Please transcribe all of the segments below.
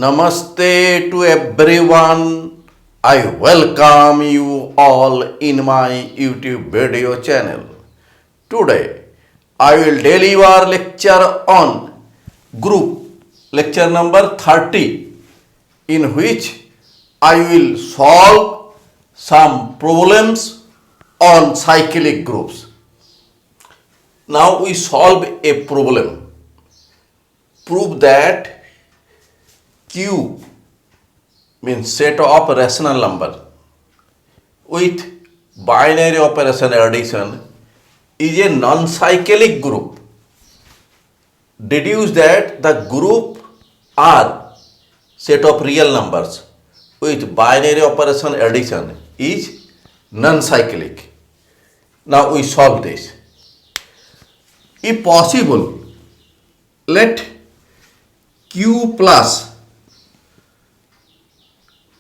Namaste to everyone. I welcome you all in my YouTube video channel. Today I will deliver lecture on group lecture number 30, in which I will solve some problems on cyclic groups. Now we solve a problem. Prove that Q means set of rational number with binary operation addition is a non-cyclic group. Deduce that the group R set of real numbers with binary operation addition is non-cyclic. Now we solve this. If possible, let Q plus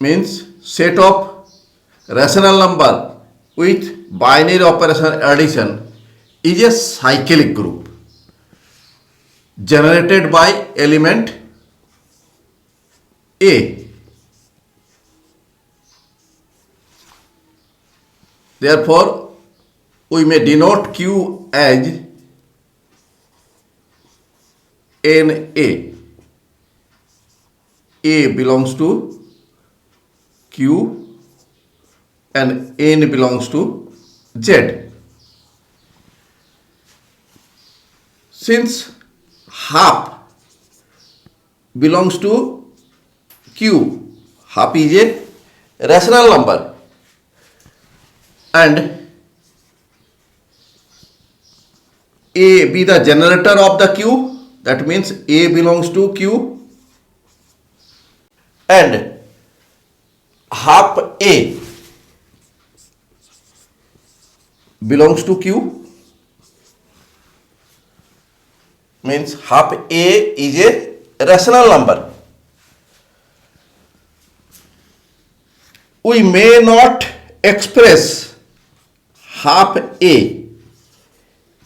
means set of rational number with binary operation addition is a cyclic group generated by element A. Therefore, we may denote Q as NA. A belongs to Q and N belongs to Z. Since half belongs to Q, half is a rational number, and A be the generator of the Q, that means A belongs to Q, and half A belongs to Q, means half A is a rational number. We may not express half A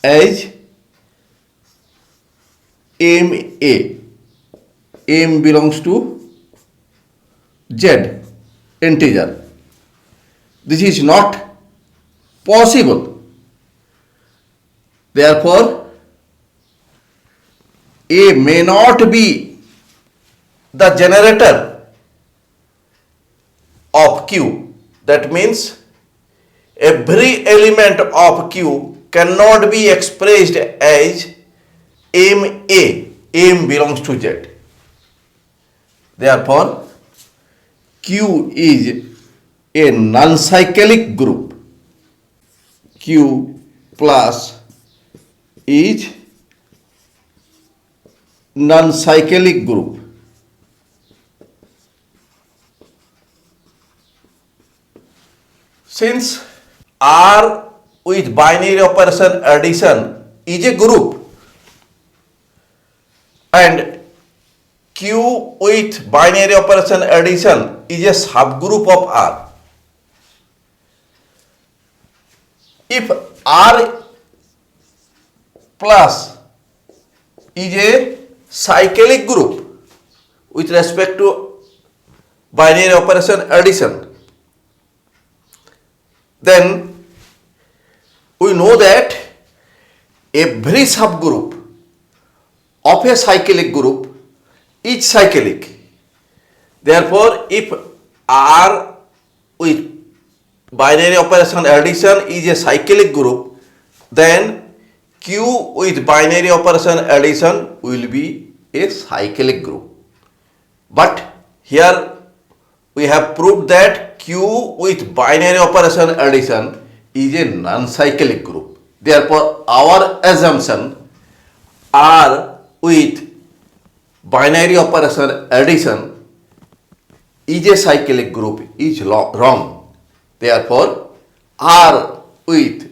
as MA. M belongs to Z, integer. This is not possible. Therefore, A may not be the generator of Q. That means every element of Q cannot be expressed as MA. M belongs to Z. Therefore, Q is a non-cyclic group. Q plus is non-cyclic group. Since R with binary operation addition is a group and Q with binary operation addition is a subgroup of R. If R plus is a cyclic group with respect to binary operation addition, then we know that every subgroup of a cyclic group is cyclic. Therefore, if R with binary operation addition is a cyclic group, then Q with binary operation addition will be a cyclic group. But here we have proved that Q with binary operation addition is a non-cyclic group. Therefore, our assumption R with binary operation addition is a cyclic group is wrong. Therefore, R with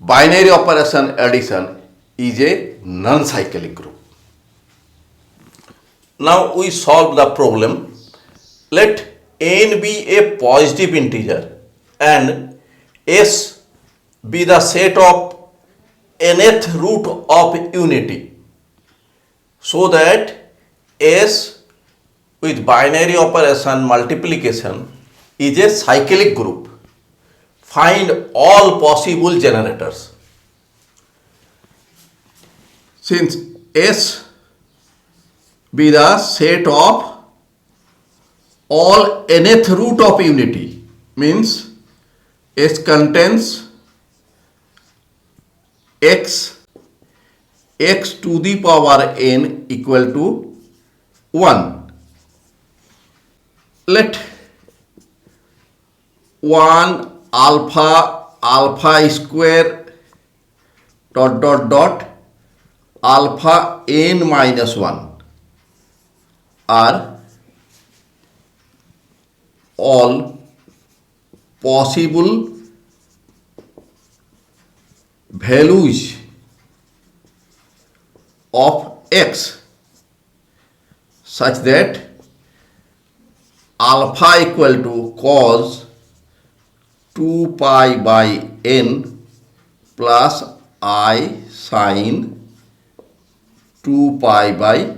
binary operation addition is a non-cyclic group. Now we solve the problem. Let N be a positive integer and S be the set of nth root of unity, so that S with binary operation multiplication is a cyclic group. Find all possible generators. Since S be the set of all nth root of unity, means S contains x to the power n equal to 1. Let 1 alpha square alpha n minus 1 are all possible values of x such that alpha equal to cos 2 pi by n plus I sin 2 pi by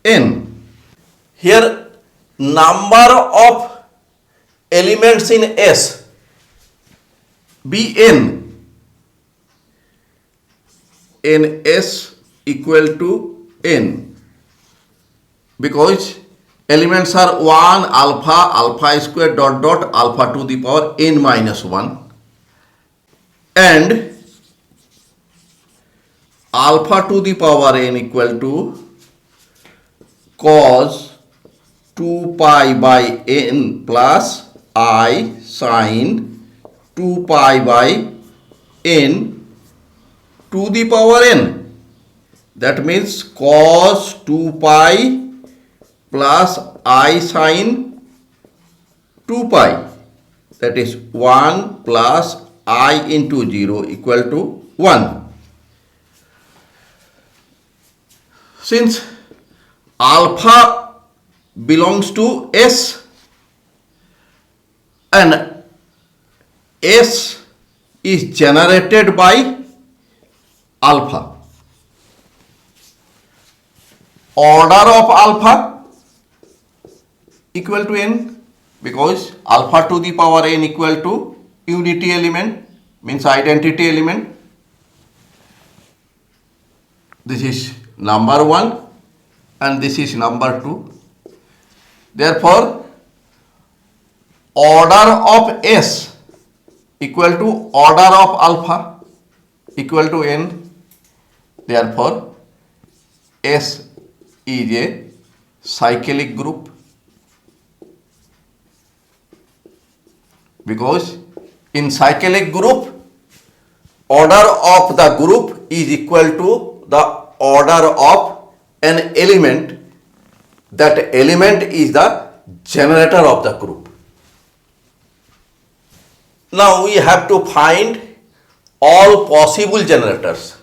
n. Here number of elements in S be n. S equal to n because elements are 1 alpha square alpha to the power n minus 1 and alpha to the power n equal to cos 2 pi by n plus I sin 2 pi by n to the power n. That means cos 2 pi plus I sin 2 pi, that is 1 plus I into 0 equal to 1. Since alpha belongs to S and S is generated by alpha, order of alpha equal to n because alpha to the power n equal to unity element, means identity element. This is number 1 and this is number 2. Therefore, order of S equal to order of alpha equal to n. Therefore, S is a cyclic group because in cyclic group order of the group is equal to the order of an element. That element is the generator of the group. Now we have to find all possible generators.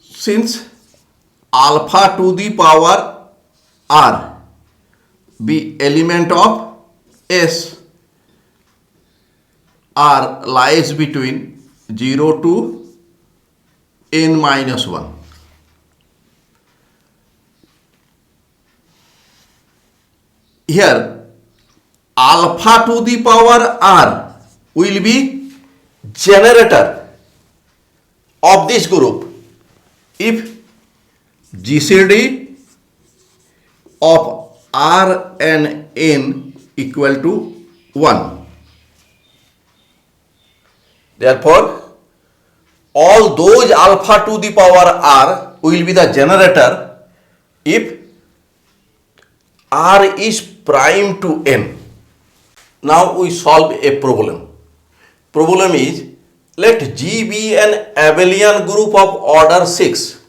Since alpha to the power r be element of S, r lies between 0 to n minus 1. Here alpha to the power r will be generator of this group if GCD of r and n equal to 1. Therefore, all those alpha to the power r will be the generator if r is prime to n. Now we solve a problem. Problem is, let G be an abelian group of order 6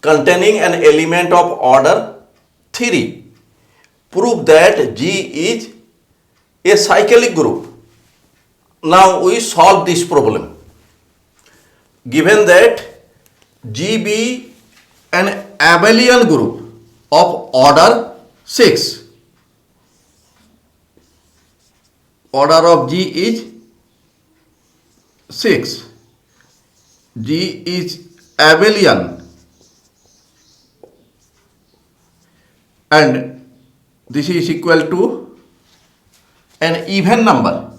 containing an element of order 3. Prove that G is a cyclic group. Now we solve this problem. Given that G be an abelian group of order 6, order of G is 6. G is abelian and this is equal to an even number.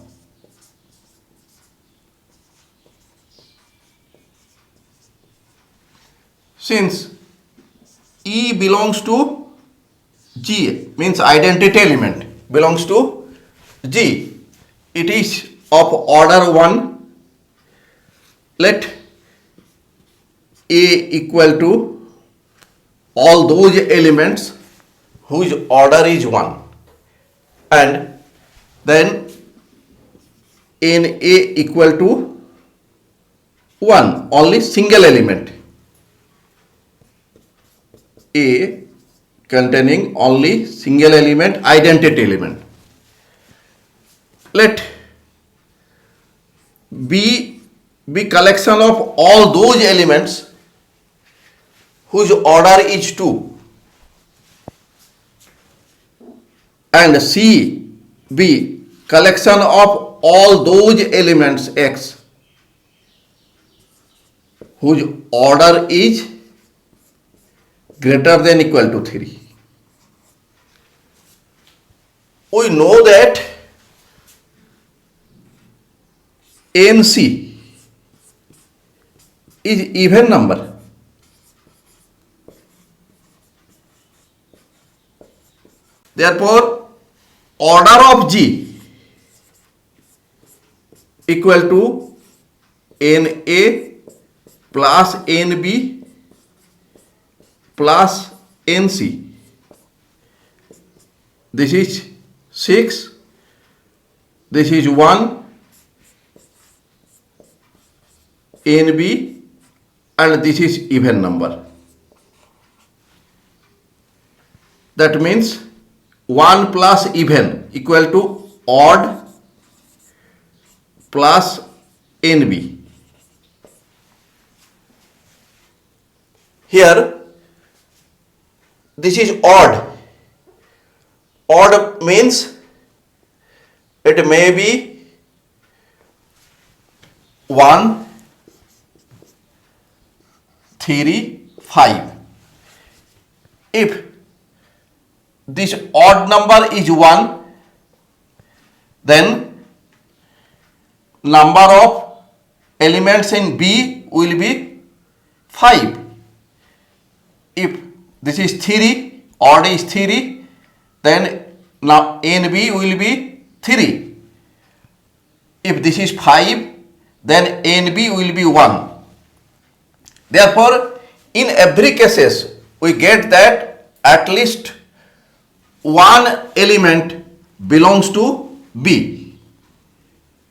Since E belongs to G, means identity element belongs to G, it is of order 1. Let A equal to all those elements whose order is 1, and then in A equal to 1, only single element. A containing only single element, identity element. Let B be collection of all those elements whose order is 2, and C be collection of all those elements X whose order is greater than equal to 3. We know that NC is even number. Therefore, order of G equal to NA plus NB plus NC. This is 6, this is 1, NB, and this is even number. That means 1 plus even equal to odd plus NB. Here this is odd. Odd means it may be 1, 3, 5. If this odd number is 1, then number of elements in B will be 5. If this is 3, odd is 3, then now NB will be 3. If this is 5, then NB will be 1. Therefore, in every cases, we get that at least one element belongs to B.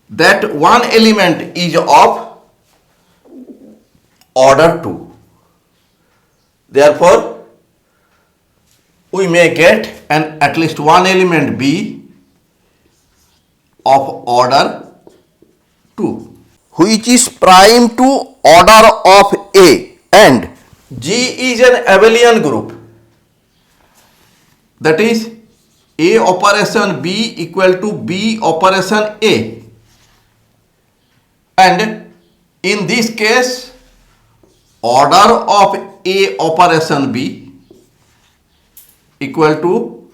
That one element is of order 2. Therefore, we may get an at least one element B of order 2, which is prime to order of A, and G is an abelian group. That is, A operation B equal to B operation A, and in this case order of A operation B equal to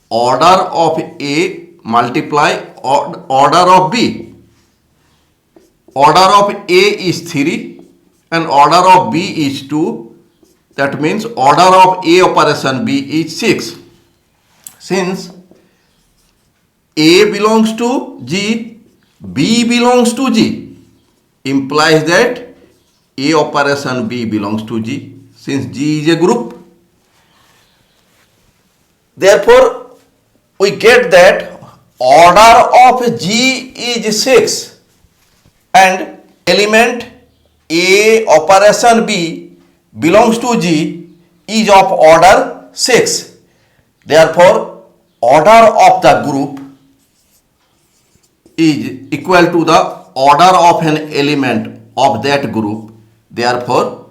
order of A multiply order of B. Order of A is 3 and order of B is 2. That means order of A operation B is 6. Since A belongs to G, B belongs to G, implies that A operation B belongs to G, since G is a group. Therefore, we get that order of G is 6 and element A operation B belongs to G is of order 6. Therefore, order of the group is equal to the order of an element of that group. Therefore,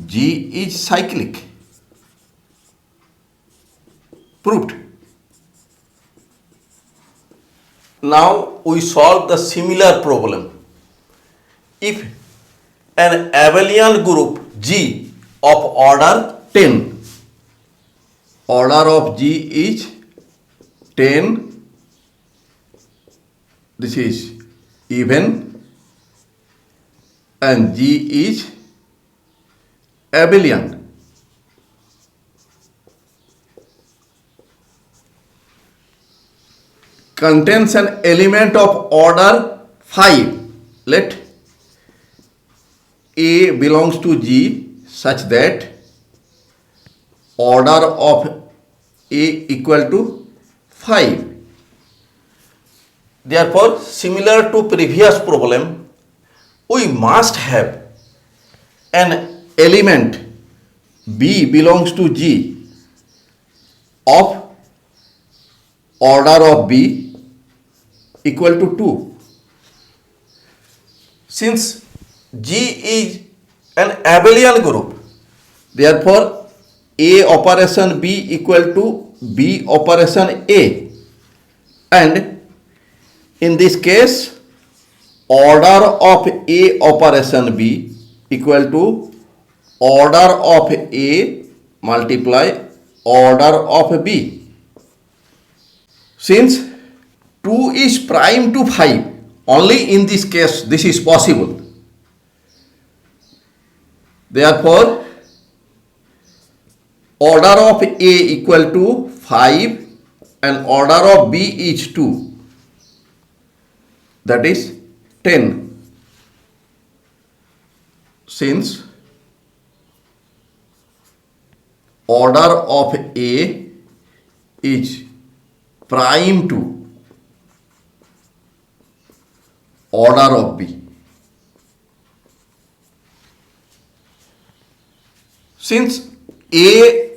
G is cyclic. Proved. Now we solve the similar problem. If an abelian group G of order 10, order of G is 10, this is even, and G is abelian. Contains an element of order 5. Let A belongs to G such that order of A equal to 5. Therefore, similar to previous problem, we must have an element B belongs to G of order of B equal to 2. Since G is an abelian group, therefore A operation B equal to B operation A, and in this case order of A operation B equal to order of A multiply order of B. Since 2 is prime to 5, only in this case this is possible. Therefore, order of A equal to 5 and order of B is 2, that is 10. Since order of A is prime to order of B. Since A,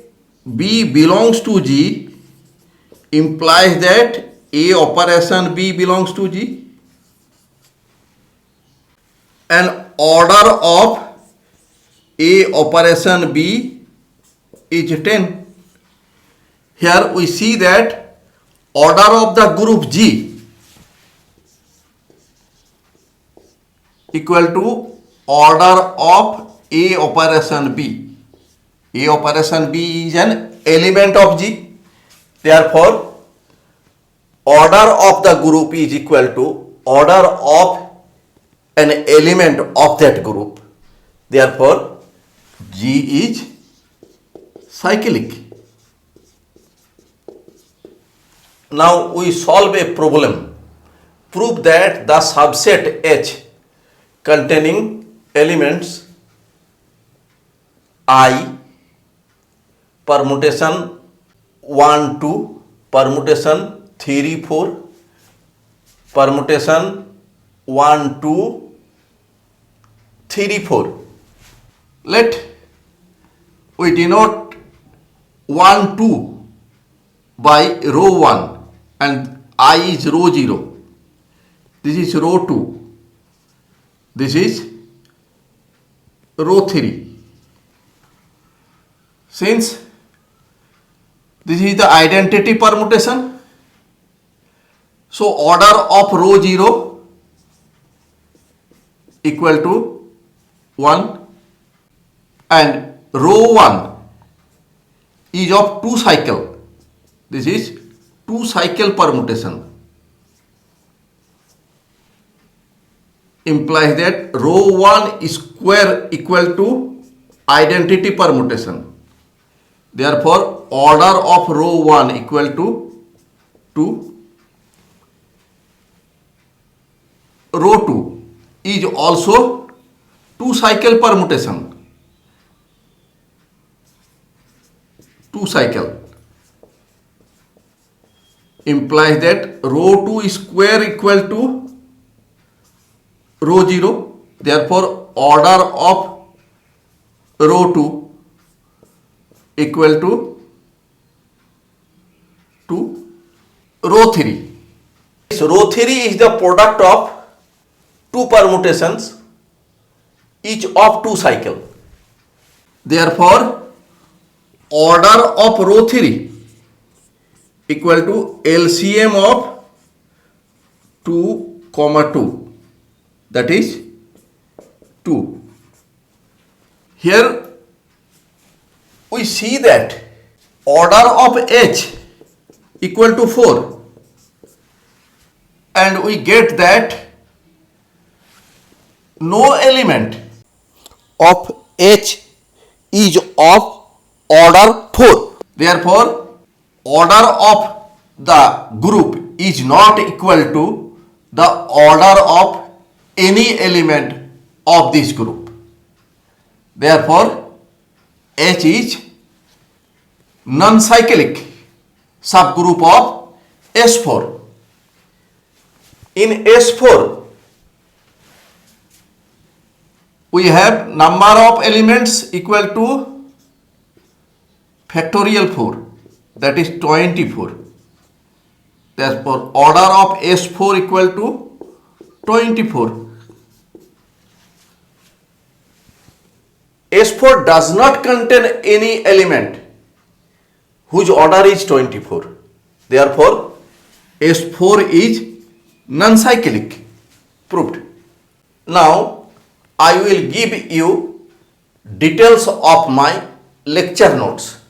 B belongs to G, implies that A operation B belongs to G, and order of A operation B is 10. Here we see that order of the group G equal to order of A operation B. A operation B is an element of G. Therefore, order of the group is equal to order of an element of that group. Therefore, G is cyclic. Now we solve a problem. Prove that the subset H containing elements I, permutation 1 2, permutation 3 4, permutation 1 2 3 4. Let we denote 1 2 by row 1 and I is row 0. This is row 2. This is row 3. Since this is the identity permutation, so order of row 0 equal to 1 and row 1 is of 2 cycle. This is 2 cycle permutation. Implies that row 1 square equal to identity permutation. Therefore, order of row 1 equal to 2. Row 2 is also 2 cycle permutation. 2 cycle implies that row 2 square equal to row 0. Therefore, order of row 2 equal to row 3. So, row 3 is the product of 2 permutations, each of 2 cycle. Therefore, order of row 3 equal to LCM of 2, 2, that is 2. Here we see that order of H equal to 4, and we get that no element of H is of order 4. Therefore, order of the group is not equal to the order of any element of this group. Therefore, H is non-cyclic subgroup of S4. In S4, we have number of elements equal to factorial 4, that is 24. Therefore, order of S4 equal to 24. S4 does not contain any element whose order is 24. Therefore, S4 is non-cyclic. Proved. Now, I will give you details of my lecture notes.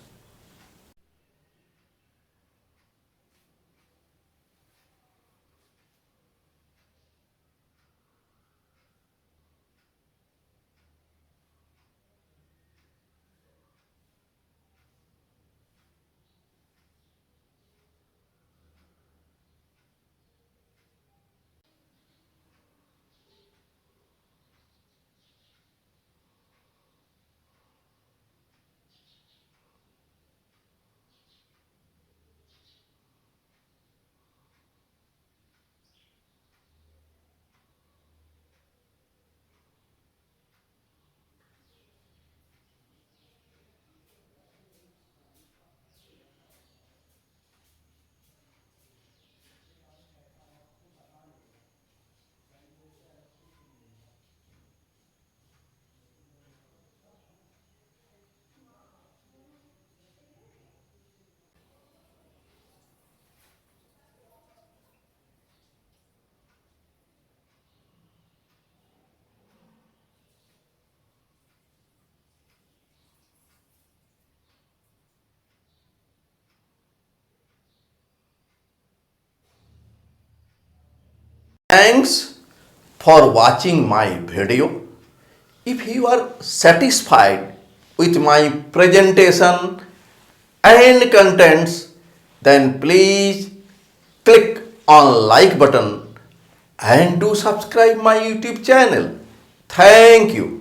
Thanks for watching my video. If you are satisfied with my presentation and contents, then please click on like button and do subscribe my YouTube channel. Thank you.